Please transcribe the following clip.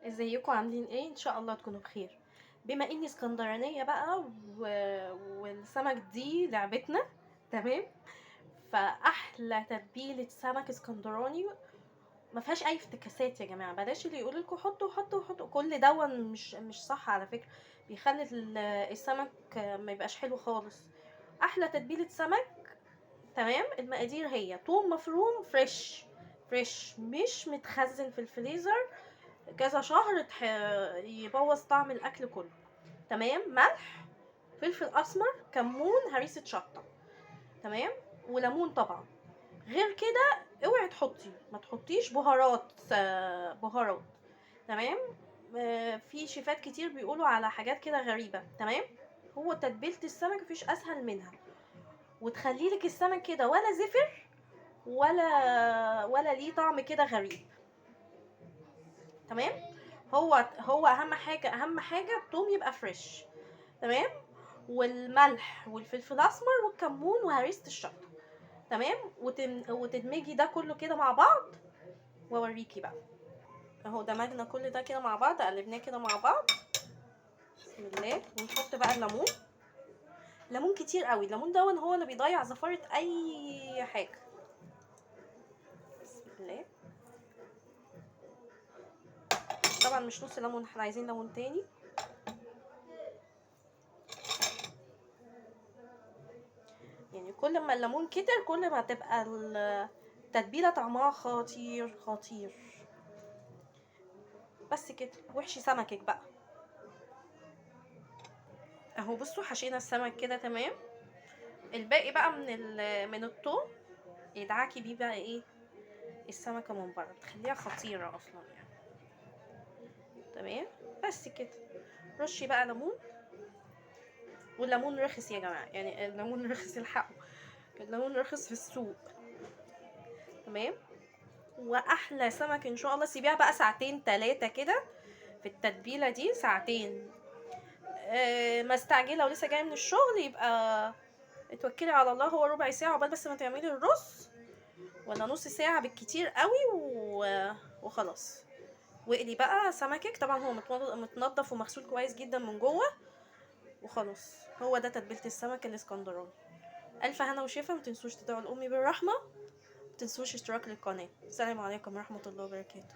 ازيكم عاملين ايه؟ ان شاء الله تكونوا بخير. بما اني اسكندرانيه بقى والسمك دي لعبتنا. تمام. فاحلى تتبيله سمك اسكندراني ما فيهاش اي افتكاسات يا جماعه. بلاش اللي يقول لكم حطوا حطوا حطوا، كل دون مش صح على فكره. بيخلي السمك ما يبقاش حلو خالص. احلى تتبيله سمك. تمام. المقادير هي ثوم مفروم فريش، فريش مش متخزن في الفريزر كذا شهر يبوظ طعم الاكل كله. تمام. ملح، فلفل اسمر، كمون، هريسه شطه. تمام. وليمون طبعا. غير كده اوعي تحطي، ما تحطيش بهارات، بهارات. تمام. في شيفات كتير بيقولوا على حاجات كده غريبه. تمام. هو تتبيله السمك مفيش اسهل منها، وتخلي لك السمك كده ولا زفر ولا ليه طعم كده غريب. تمام. هو اهم حاجه الثوم يبقى فريش. تمام. والملح والفلفل الاسمر والكمون وهريسه الشطه. تمام. وتدمجي ده كله كده مع بعض، واوريكي بقى. اهو دمجنا كل ده كده مع بعض، قلبناه كده مع بعض. بسم الله. ونحط بقى الليمون. ليمون كتير قوي، الليمون ده هو اللي بيضيع زفاره اي حاجه. بسم الله. طبعا مش نص ليمون، احنا عايزين ليمون تاني. يعني كل ما الليمون كتر كل ما تبقى التتبيله طعمها خطير خطير. بس كده، وحشي سمكك بقى. اهو بصوا حشينا السمك كده. تمام. الباقي بقى من الثوم يدعكي بيه بقى ايه السمكه من بره، تخليها خطيره اصلا يعني. تمام. بس كده. رشي بقى ليمون. والليمون رخص يا جماعه، يعني الليمون رخص، الحقوا. الليمون رخص في السوق. تمام. واحلى سمك ان شاء الله. سيبيها بقى ساعتين 3 كده في التتبيله دي، ساعتين. مستعجله ولسه جايه من الشغل، يبقى اتوكلي على الله. هو ربع ساعه عقبال بس ما تعملي الرز، ولا نص ساعه بالكتير قوي وخلاص. واقلي بقى سمكك. طبعا هو متنضف ومغسول كويس جدا من جوه. وخلاص، هو ده تتبيله السمك الاسكندراني. الف هنا وشفا. متنسوش تدعوا لامي بالرحمه، متنسوش اشتراك للقناه. السلام عليكم ورحمه الله وبركاته.